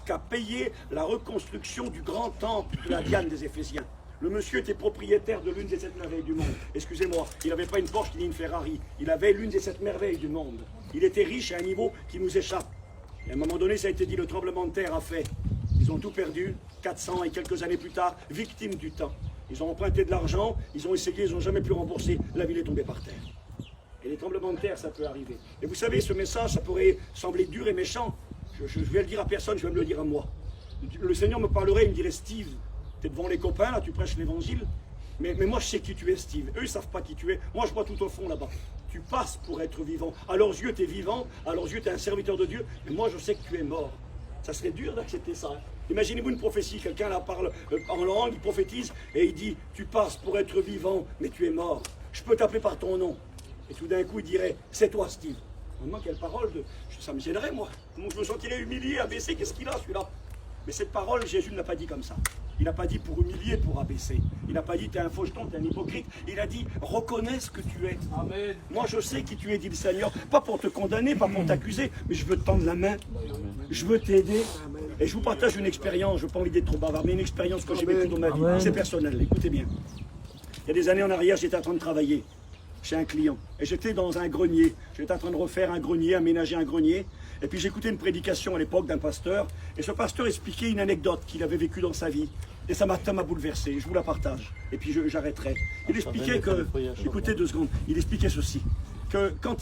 qu'à payer la reconstruction du grand temple de la Diane des Éphésiens. Le monsieur était propriétaire de l'une des 7 merveilles du monde. Excusez-moi, il n'avait pas une Porsche ni une Ferrari. Il avait l'une des 7 merveilles du monde. Il était riche à un niveau qui nous échappe. Et à un moment donné, ça a été dit, le tremblement de terre a fait. Ils ont tout perdu, 400 et quelques années plus tard, victimes du temps. Ils ont emprunté de l'argent, ils ont essayé, ils n'ont jamais pu rembourser. La ville est tombée par terre. Et les tremblements de terre, ça peut arriver. Et vous savez, ce message, ça pourrait sembler dur et méchant. Je vais le dire à personne, je vais me le dire à moi. Le Seigneur me parlerait, il me dirait, Steve, tu es devant les copains, là, tu prêches l'évangile. Mais moi, je sais qui tu es, Steve. Eux, ils ne savent pas qui tu es. Moi, je vois tout au fond, là-bas. Tu passes pour être vivant. À leurs yeux, tu es vivant. À leurs yeux, tu es un serviteur de Dieu. Mais moi, je sais que tu es mort. Ça serait dur d'accepter ça. Imaginez-vous une prophétie. Quelqu'un là parle en langue, il prophétise, et il dit, tu passes pour être vivant, mais tu es mort. Je peux t'appeler par ton nom. Et tout d'un coup, il dirait, c'est toi, Steve. Vraiment, quelle parole ça me gênerait, moi. Comment je me sentirais humilié, abaissé, qu'est-ce qu'il a, celui-là? Mais cette parole, Jésus ne l'a pas dit comme ça. Il n'a pas dit pour humilier, pour abaisser. Il n'a pas dit, t'es un faucheton, t'es un hypocrite. Il a dit, reconnais ce que tu es. Amen. Moi, je sais qui tu es, dit le Seigneur. Pas pour te condamner, pas pour t'accuser, mais je veux te tendre la main. Je veux t'aider. Et je vous partage une expérience, je n'ai pas envie d'être trop bavard, mais une expérience que j'ai vécue dans ma vie. C'est personnel, écoutez bien. Il y a des années en arrière, j'étais en train de travailler chez un client. Et j'étais dans un grenier. J'étais en train de refaire un grenier, aménager un grenier. Et puis j'écoutais une prédication à l'époque d'un pasteur. Et ce pasteur expliquait une anecdote qu'il avait vécue dans sa vie. Et ça m'a bouleversé. Je vous la partage. Et puis j'arrêterai. Il expliquait que... Écoutez 2 secondes. Il expliquait ceci. Que quand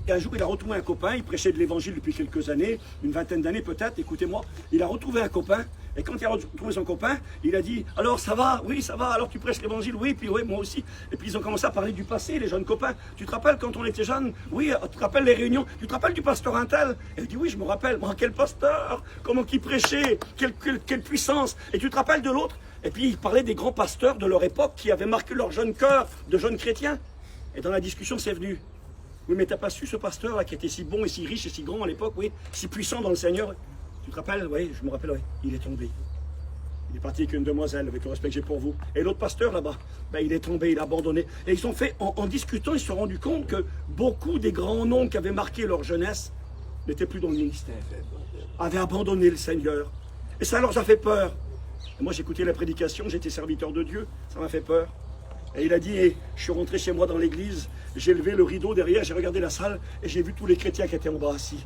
un jour, il a retrouvé un copain. Il prêchait de l'évangile depuis quelques années. Une vingtaine d'années peut-être. Écoutez-moi. Il a retrouvé un copain. Et quand il a retrouvé son copain, il a dit, alors ça va? Oui, ça va. Alors tu prêches l'évangile? Oui, puis oui, moi aussi. Et puis ils ont commencé à parler du passé, les jeunes copains. Tu te rappelles quand on était jeunes? Oui, tu te rappelles les réunions? Tu te rappelles du pasteur Intel? Et il dit, oui, je me rappelle. Moi, quel pasteur? Comment qu'il prêchait? Quelle puissance? Et tu te rappelles de l'autre? Et puis il parlait des grands pasteurs de leur époque qui avaient marqué leur jeune cœur de jeunes chrétiens. Et dans la discussion, c'est venu. Oui, mais t'as pas su ce pasteur-là qui était si bon et si riche et si grand à l'époque, oui, si puissant dans le Seigneur? Tu te rappelles? Oui, je me rappelle, oui. Il est tombé. Il est parti avec une demoiselle, avec le respect que j'ai pour vous. Et l'autre pasteur là-bas, ben, il est tombé, il a abandonné. Et ils ont fait, en discutant, ils se sont rendus compte que beaucoup des grands noms qui avaient marqué leur jeunesse n'étaient plus dans le ministère, avaient abandonné le Seigneur. Et ça leur a fait peur. Et moi, j'écoutais la prédication, j'étais serviteur de Dieu, ça m'a fait peur. Et il a dit, et je suis rentré chez moi dans l'église, j'ai levé le rideau derrière, j'ai regardé la salle, et j'ai vu tous les chrétiens qui étaient en bas assis.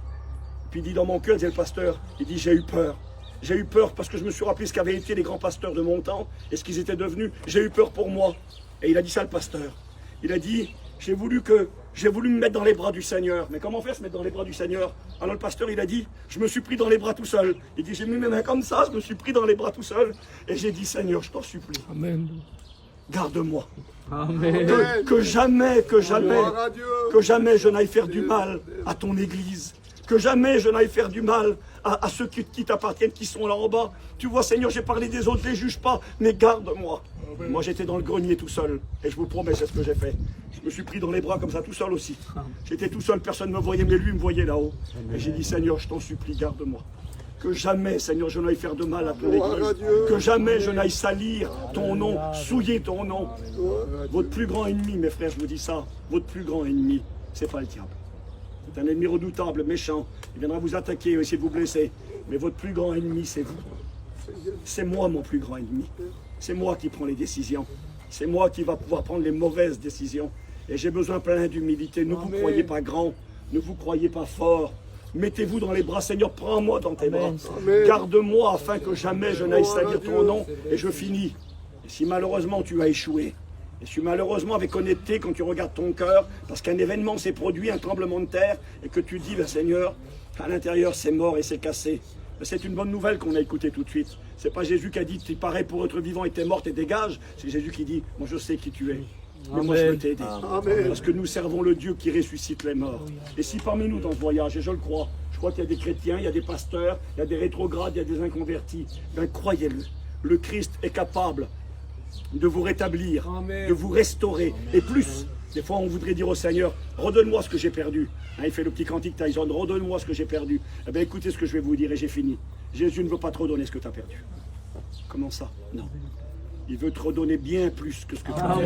Puis il dit, dans mon cœur, disait le pasteur, il dit, j'ai eu peur. J'ai eu peur parce que je me suis rappelé ce qu'avaient été les grands pasteurs de mon temps et ce qu'ils étaient devenus. J'ai eu peur pour moi. Et il a dit ça, le pasteur. Il a dit, j'ai voulu me mettre dans les bras du Seigneur. Mais comment faire se mettre dans les bras du Seigneur? Alors le pasteur, il a dit, je me suis pris dans les bras tout seul. Il dit, j'ai mis mes mains comme ça, je me suis pris dans les bras tout seul. Et j'ai dit, Seigneur, je t'en supplie. Amen. Garde-moi. Amen. Que jamais je n'aille faire du mal à ton église. Que jamais je n'aille faire du mal à ceux qui t'appartiennent, qui sont là en bas. Tu vois, Seigneur, j'ai parlé des autres, ne les juge pas, mais garde-moi. Moi, j'étais dans le grenier tout seul, et je vous promets, c'est ce que j'ai fait. Je me suis pris dans les bras comme ça, tout seul aussi. J'étais tout seul, personne ne me voyait, mais lui me voyait là-haut. Et j'ai dit, Seigneur, je t'en supplie, garde-moi. Que jamais, Seigneur, je n'aille faire de mal à ton église. Que jamais je n'aille salir ton nom, souiller ton nom. Votre plus grand ennemi, mes frères, je vous dis ça, votre plus grand ennemi, c'est pas le diable. C'est un ennemi redoutable, méchant. Il viendra vous attaquer, essayer de vous blesser. Mais votre plus grand ennemi, c'est vous. C'est moi, mon plus grand ennemi. C'est moi qui prends les décisions. C'est moi qui va pouvoir prendre les mauvaises décisions. Et j'ai besoin plein d'humilité. Ne vous croyez pas grand. Ne vous croyez pas fort. Mettez-vous dans les bras. Seigneur, prends-moi dans tes bras. Garde-moi afin que jamais je n'aille salir ton nom. Et je finis. Et si malheureusement tu as échoué, et si malheureusement avec honnêteté, quand tu regardes ton cœur, parce qu'un événement s'est produit, un tremblement de terre, et que tu dis, ben, Seigneur, à l'intérieur c'est mort et c'est cassé. C'est une bonne nouvelle qu'on a écoutée tout de suite. C'est pas Jésus qui a dit, tu parais pour être vivant et t'es mort et dégage. C'est Jésus qui dit, moi je sais qui tu es. Mais moi je veux t'aider. Parce que nous servons le Dieu qui ressuscite les morts. Et si parmi nous dans ce voyage, et je le crois, je crois qu'il y a des chrétiens, il y a des pasteurs, il y a des rétrogrades, il y a des inconvertis, ben croyez-le, le Christ est capable de vous rétablir, de vous restaurer. Et plus, des fois on voudrait dire au Seigneur, redonne-moi ce que j'ai perdu. Hein, il fait le petit cantique Tyson, redonne-moi ce que j'ai perdu. Eh bien écoutez ce que je vais vous dire et j'ai fini. Jésus ne veut pas te redonner ce que tu as perdu. Comment ça? Non. Il veut te redonner bien plus que ce que tu as perdu.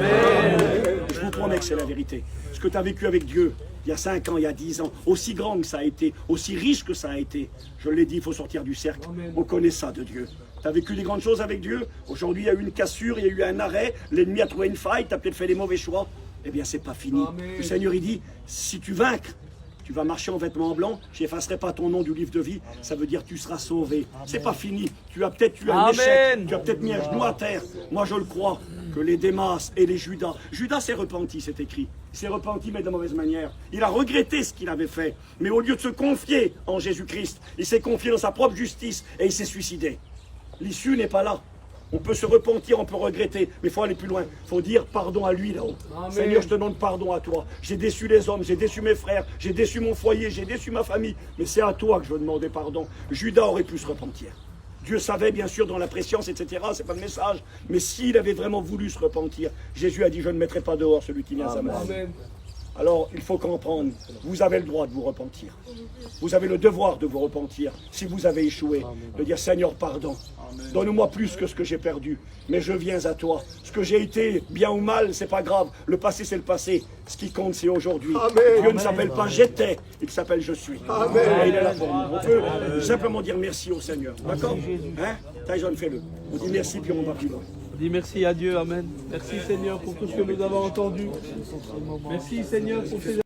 Je vous promets que c'est la vérité. Ce que tu as vécu avec Dieu, il y a 5 ans, il y a 10 ans, aussi grand que ça a été, aussi riche que ça a été. Je l'ai dit, il faut sortir du cercle. On connaît ça de Dieu. Tu as vécu des grandes choses avec Dieu. Aujourd'hui, il y a eu une cassure, il y a eu un arrêt. L'ennemi a trouvé une faille, tu as peut-être fait les mauvais choix. Eh bien, c'est pas fini. Amen. Le Seigneur, il dit, si tu vaincres, tu vas marcher en vêtements blancs, j'effacerai pas ton nom du livre de vie, ça veut dire que tu seras sauvé. C'est pas fini, tu as peut-être eu un échec, tu as peut-être mis un genou à terre. Moi je le crois, que les Démas et les Judas, Judas s'est repenti, c'est écrit. Il s'est repenti, mais de mauvaise manière. Il a regretté ce qu'il avait fait. Mais au lieu de se confier en Jésus-Christ, il s'est confié dans sa propre justice et il s'est suicidé. L'issue n'est pas là. On peut se repentir, on peut regretter, mais il faut aller plus loin. Il faut dire pardon à lui là-haut. Seigneur, je te demande pardon à toi. J'ai déçu les hommes, j'ai déçu mes frères, j'ai déçu mon foyer, j'ai déçu ma famille. Mais c'est à toi que je veux demander pardon. Judas aurait pu se repentir. Dieu savait bien sûr dans la préscience, etc. C'est pas le message. Mais s'il avait vraiment voulu se repentir, Jésus a dit, je ne mettrai pas dehors celui qui vient à moi. Alors, il faut comprendre, vous avez le droit de vous repentir. Vous avez le devoir de vous repentir. Si vous avez échoué, de dire, Seigneur, pardon. Donne-moi plus que ce que j'ai perdu. Mais je viens à toi. Ce que j'ai été, bien ou mal, c'est pas grave. Le passé, c'est le passé. Ce qui compte, c'est aujourd'hui. Dieu ne s'appelle pas j'étais, il s'appelle je suis. Et il est là pour nous. On peut simplement dire merci au Seigneur. D'accord? Hein? Tyson, fais-le. On dit merci, puis on va plus loin. On dit merci à Dieu, amen. Merci Seigneur pour tout ce que nous avons entendu. Merci Seigneur pour ces